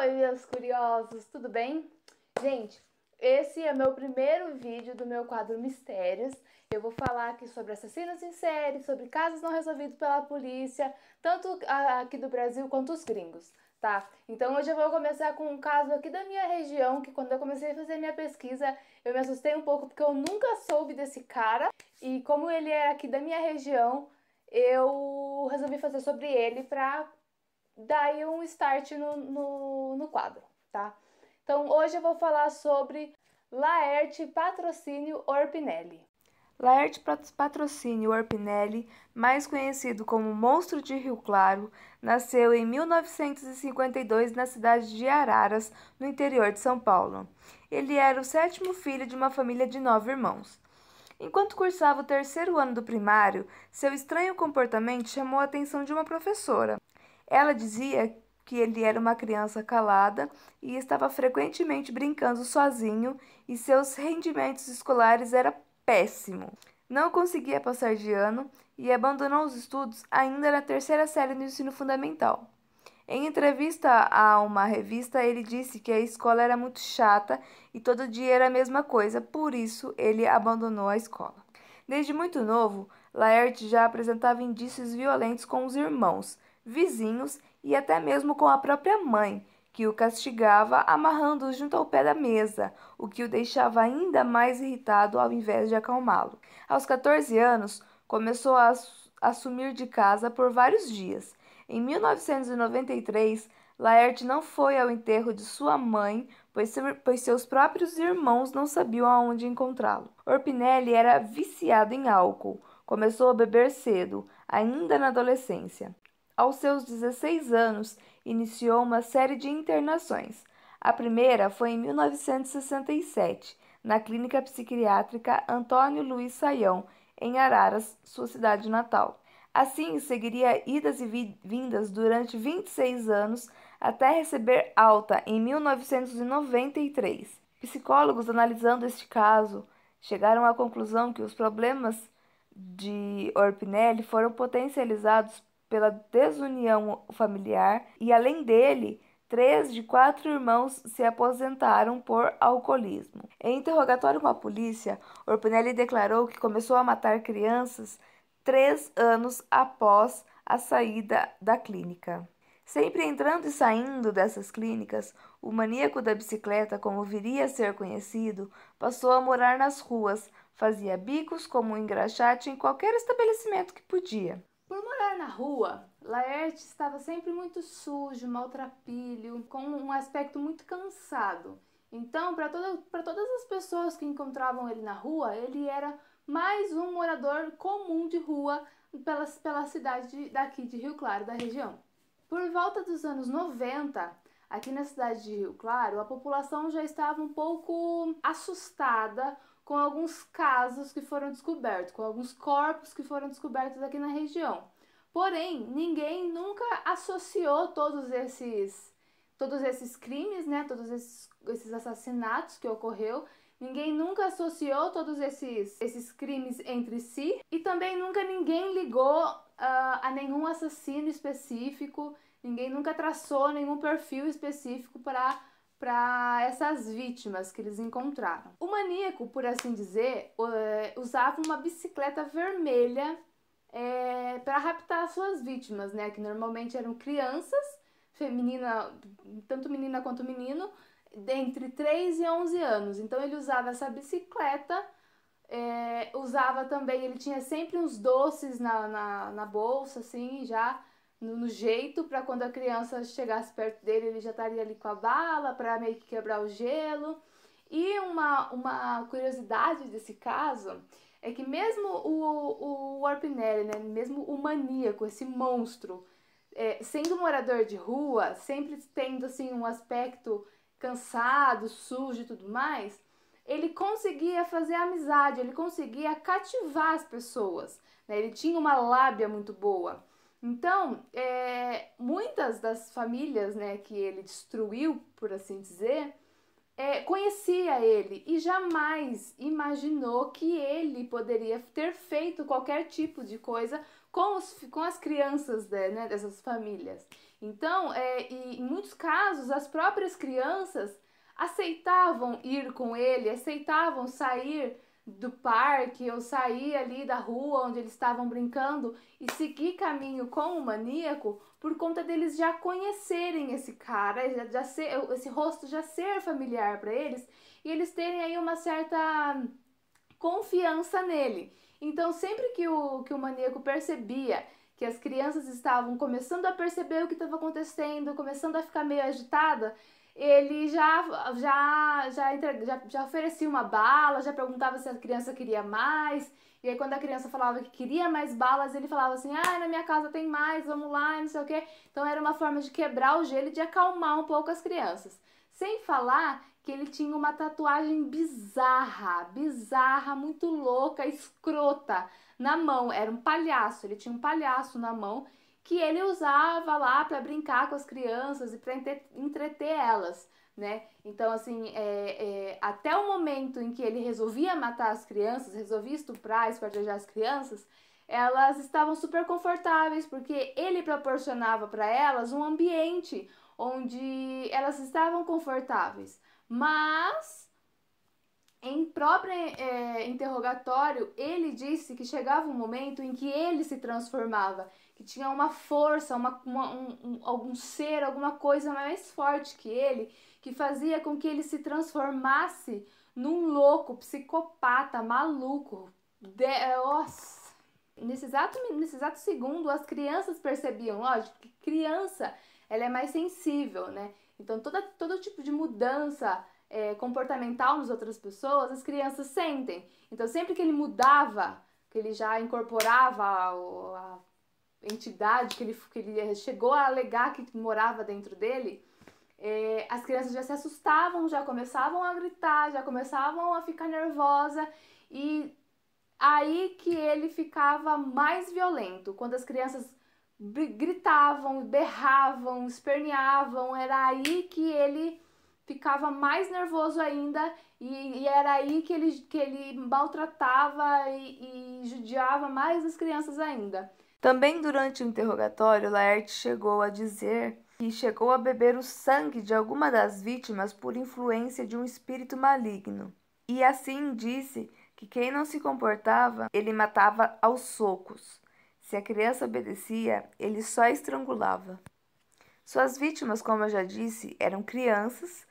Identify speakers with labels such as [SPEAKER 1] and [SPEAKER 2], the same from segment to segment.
[SPEAKER 1] Oi, meus curiosos, tudo bem? Gente, esse é meu primeiro vídeo do meu quadro Mistérios. Eu vou falar aqui sobre assassinos em série, sobre casos não resolvidos pela polícia, tanto aqui do Brasil quanto os gringos, tá? Então hoje eu vou começar com um caso aqui da minha região, que quando eu comecei a fazer minha pesquisa, eu me assustei um pouco porque eu nunca soube desse cara. E como ele é aqui da minha região, eu resolvi fazer sobre ele pra daí um start no quadro, tá? Então hoje eu vou falar sobre Laerte Patrocínio Orpinelli.
[SPEAKER 2] Laerte Patrocínio Orpinelli, mais conhecido como Monstro de Rio Claro, nasceu em 1952 na cidade de Araras, no interior de São Paulo. Ele era o sétimo filho de uma família de 9 irmãos. Enquanto cursava o terceiro ano do primário, seu estranho comportamento chamou a atenção de uma professora. Ela dizia que ele era uma criança calada e estava frequentemente brincando sozinho e seus rendimentos escolares eram péssimos. Não conseguia passar de ano e abandonou os estudos ainda na terceira série do ensino fundamental. Em entrevista a uma revista, ele disse que a escola era muito chata e todo dia era a mesma coisa, por isso ele abandonou a escola. Desde muito novo, Laerte já apresentava indícios violentos com os irmãos, vizinhos e até mesmo com a própria mãe, que o castigava amarrando-o junto ao pé da mesa, o que o deixava ainda mais irritado ao invés de acalmá-lo. Aos 14 anos, começou a sumir de casa por vários dias. Em 1993, Laerte não foi ao enterro de sua mãe, pois seus próprios irmãos não sabiam aonde encontrá-lo. Orpinelli era viciado em álcool. Começou a beber cedo, ainda na adolescência. Aos seus 16 anos, iniciou uma série de internações. A primeira foi em 1967, na Clínica Psiquiátrica Antônio Luiz Saião, em Araras, sua cidade natal. Assim, seguiria idas e vindas durante 26 anos até receber alta em 1993. Psicólogos analisando este caso chegaram à conclusão que os problemas de Orpinelli foram potencializados pela desunião familiar e, além dele, 3 de 4 irmãos se aposentaram por alcoolismo. Em interrogatório com a polícia, Orpinelli declarou que começou a matar crianças 3 anos após a saída da clínica. Sempre entrando e saindo dessas clínicas, o maníaco da bicicleta, como viria a ser conhecido, passou a morar nas ruas, fazia bicos como um engraxate em qualquer estabelecimento que podia.
[SPEAKER 1] Por morar na rua, Laerte estava sempre muito sujo, maltrapilho, com um aspecto muito cansado. Então, para todas as pessoas que encontravam ele na rua, ele era mais um morador comum de rua pela cidade daqui de Rio Claro, da região. Por volta dos anos 90, aqui na cidade de Rio Claro, a população já estava um pouco assustada com alguns casos que foram descobertos, com alguns corpos que foram descobertos aqui na região. Porém, ninguém nunca associou todos esses crimes, né, todos esses assassinatos que ocorreu. Ninguém nunca associou todos esses crimes entre si e também nunca ninguém ligou a nenhum assassino específico, ninguém nunca traçou nenhum perfil específico para essas vítimas que eles encontraram. O maníaco, por assim dizer, usava uma bicicleta vermelha para raptar suas vítimas, né? Que normalmente eram crianças, tanto menina quanto menino, entre 3 e 11 anos. Então ele usava essa bicicleta, usava também, ele tinha sempre uns doces na bolsa, assim, já no jeito, para quando a criança chegasse perto dele, ele já estaria ali com a bala, para meio que quebrar o gelo. E uma curiosidade desse caso é que mesmo o Orpinelli, né, mesmo o maníaco, esse monstro, sendo morador de rua, sempre tendo assim um aspecto cansado, sujo e tudo mais, ele conseguia fazer amizade, ele conseguia cativar as pessoas, né? Ele tinha uma lábia muito boa. Então, muitas das famílias, né, que ele destruiu, por assim dizer, conhecia ele e jamais imaginou que ele poderia ter feito qualquer tipo de coisa com as crianças né, dessas famílias. Então, e em muitos casos, as próprias crianças aceitavam ir com ele, aceitavam sair do parque ou sair ali da rua onde eles estavam brincando e seguir caminho com o maníaco por conta deles já conhecerem esse cara, esse rosto já ser familiar para eles e eles terem aí uma certa confiança nele. Então, sempre que o maníaco percebia que as crianças estavam começando a perceber o que estava acontecendo, começando a ficar meio agitada, ele já oferecia uma bala, já perguntava se a criança queria mais. E aí, quando a criança falava que queria mais balas, ele falava assim: ah, na minha casa tem mais, vamos lá, não sei o quê. Então, era uma forma de quebrar o gelo e de acalmar um pouco as crianças. Sem falar que ele tinha uma tatuagem bizarra, muito louca, escrota, na mão. Era um palhaço, ele tinha um palhaço na mão que ele usava lá para brincar com as crianças e para entreter elas, né? Então, assim, até o momento em que ele resolvia matar as crianças, resolvia estuprar, esquartejar as crianças, elas estavam super confortáveis, porque ele proporcionava para elas um ambiente onde elas estavam confortáveis. Mas, em próprio interrogatório, ele disse que chegava um momento em que ele se transformava, que tinha uma força, algum ser, alguma coisa mais forte que ele, que fazia com que ele se transformasse num louco, psicopata, maluco. Nossa! Nesse exato segundo, as crianças percebiam, lógico, que criança ela é mais sensível, né? Então, todo tipo de mudança comportamental nas outras pessoas, as crianças sentem. Então, sempre que ele mudava, que ele já incorporava a entidade, que ele chegou a alegar que morava dentro dele, as crianças já se assustavam, já começavam a gritar, já começavam a ficar nervosa e aí que ele ficava mais violento, quando as crianças gritavam, berravam, esperneavam, era aí que ele ficava mais nervoso ainda e era aí que ele maltratava e judiava mais as crianças ainda.
[SPEAKER 2] Também durante o interrogatório, Laerte chegou a dizer que chegou a beber o sangue de alguma das vítimas por influência de um espírito maligno. E assim disse que quem não se comportava, ele matava aos socos. Se a criança obedecia, ele só estrangulava. Suas vítimas, como eu já disse, eram crianças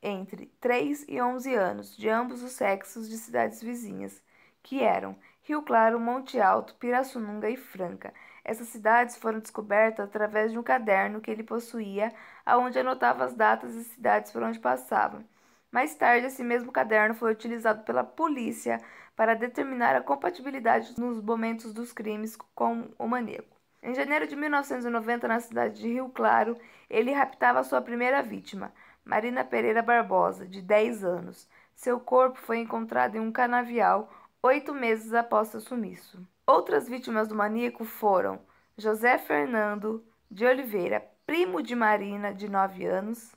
[SPEAKER 2] entre 3 e 11 anos, de ambos os sexos de cidades vizinhas, que eram Rio Claro, Monte Alto, Pirassununga e Franca. Essas cidades foram descobertas através de um caderno que ele possuía, onde anotava as datas e cidades por onde passavam. Mais tarde, esse mesmo caderno foi utilizado pela polícia para determinar a compatibilidade nos momentos dos crimes com o maníaco. Em janeiro de 1990, na cidade de Rio Claro, ele raptava sua primeira vítima, Marina Pereira Barbosa, de 10 anos. Seu corpo foi encontrado em um canavial 8 meses após seu sumiço. Outras vítimas do maníaco foram José Fernando de Oliveira, primo de Marina, de 9 anos,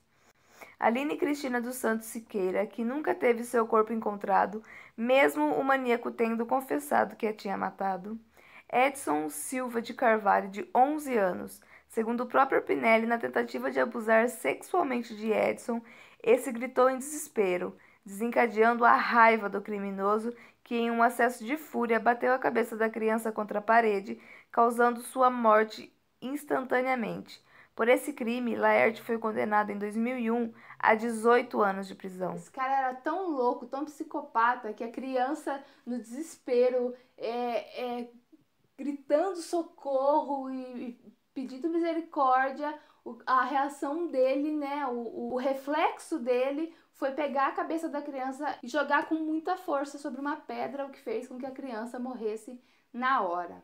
[SPEAKER 2] Aline Cristina dos Santos Siqueira, que nunca teve seu corpo encontrado, mesmo o maníaco tendo confessado que a tinha matado, Edson Silva de Carvalho, de 11 anos. Segundo o próprio Pinelli, na tentativa de abusar sexualmente de Edson, esse gritou em desespero, desencadeando a raiva do criminoso, que em um acesso de fúria bateu a cabeça da criança contra a parede, causando sua morte instantaneamente. Por esse crime, Laerte foi condenado em 2001 a 18 anos de prisão.
[SPEAKER 1] Esse cara era tão louco, tão psicopata, que a criança, no desespero, gritando socorro e pedindo misericórdia, a reação dele, né, o reflexo dele foi pegar a cabeça da criança e jogar com muita força sobre uma pedra, o que fez com que a criança morresse na hora.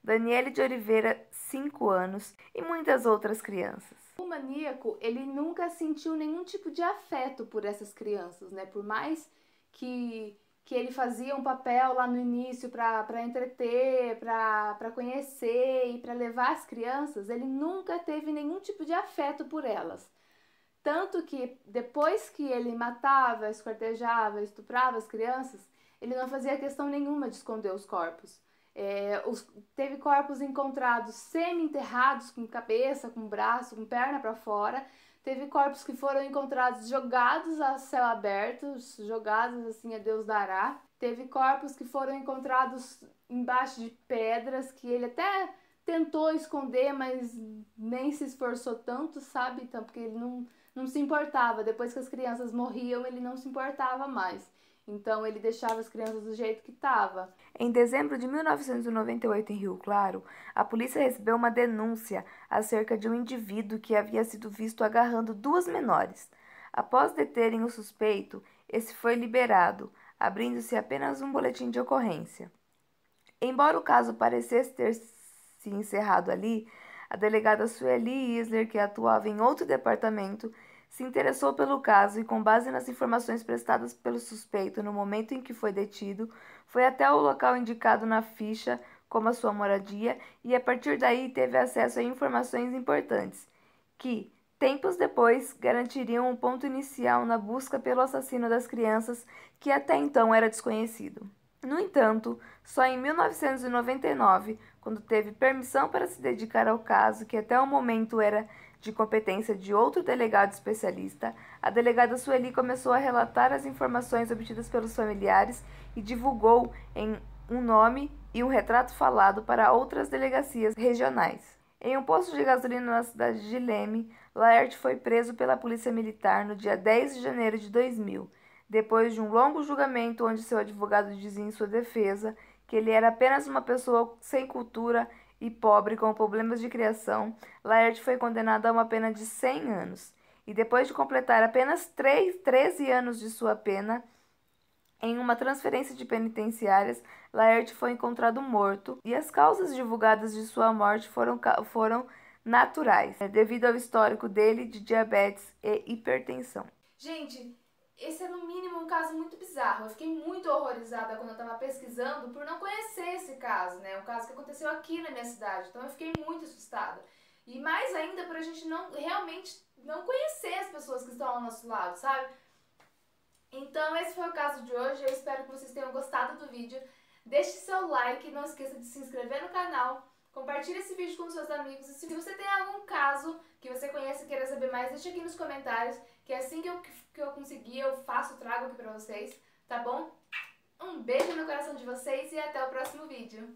[SPEAKER 2] Daniele de Oliveira, 5 anos, e muitas outras crianças.
[SPEAKER 1] O maníaco, ele nunca sentiu nenhum tipo de afeto por essas crianças, né? Por mais que ele fazia um papel lá no início para entreter, para conhecer e para levar as crianças, ele nunca teve nenhum tipo de afeto por elas. Tanto que depois que ele matava, esquartejava, estuprava as crianças, ele não fazia questão nenhuma de esconder os corpos. Teve corpos encontrados semi-enterrados, com cabeça, com braço, com perna para fora. Teve corpos que foram encontrados jogados a céu aberto, jogados assim a Deus dará. Teve corpos que foram encontrados embaixo de pedras, que ele até tentou esconder, mas nem se esforçou tanto, sabe? Então, porque ele não se importava. Depois que as crianças morriam, ele não se importava mais. Então ele deixava as crianças do jeito que estava.
[SPEAKER 2] Em dezembro de 1998, em Rio Claro, a polícia recebeu uma denúncia acerca de um indivíduo que havia sido visto agarrando duas menores. Após deterem o suspeito, esse foi liberado, abrindo-se apenas um boletim de ocorrência. Embora o caso parecesse ter se encerrado ali, a delegada Sueli Isler, que atuava em outro departamento, se interessou pelo caso e, com base nas informações prestadas pelo suspeito no momento em que foi detido, foi até o local indicado na ficha como a sua moradia e, a partir daí, teve acesso a informações importantes que, tempos depois, garantiriam um ponto inicial na busca pelo assassino das crianças, que até então era desconhecido. No entanto, só em 1999, quando teve permissão para se dedicar ao caso, que até o momento era de competência de outro delegado especialista, a delegada Sueli começou a relatar as informações obtidas pelos familiares e divulgou em um nome e um retrato falado para outras delegacias regionais. Em um posto de gasolina na cidade de Leme, Laerte foi preso pela polícia militar no dia 10 de janeiro de 2000. Depois de um longo julgamento onde seu advogado dizia em sua defesa que ele era apenas uma pessoa sem cultura e pobre com problemas de criação, Laerte foi condenado a uma pena de 100 anos. E depois de completar apenas 13 anos de sua pena, em uma transferência de penitenciárias, Laerte foi encontrado morto e as causas divulgadas de sua morte foram naturais, devido ao histórico dele de diabetes e hipertensão.
[SPEAKER 1] Gente, esse é no mínimo um caso muito bizarro. Eu fiquei muito horrorizada quando eu estava pesquisando por não conhecer esse caso, né? Um caso que aconteceu aqui na minha cidade. Então eu fiquei muito assustada. E mais ainda por a gente realmente não conhecer as pessoas que estão ao nosso lado, sabe? Então esse foi o caso de hoje. Eu espero que vocês tenham gostado do vídeo. Deixe seu like, não esqueça de se inscrever no canal. Compartilhe esse vídeo com seus amigos e se você tem algum caso que você conhece e queira saber mais, deixa aqui nos comentários, que assim que eu conseguir eu trago aqui pra vocês, tá bom? Um beijo no coração de vocês e até o próximo vídeo.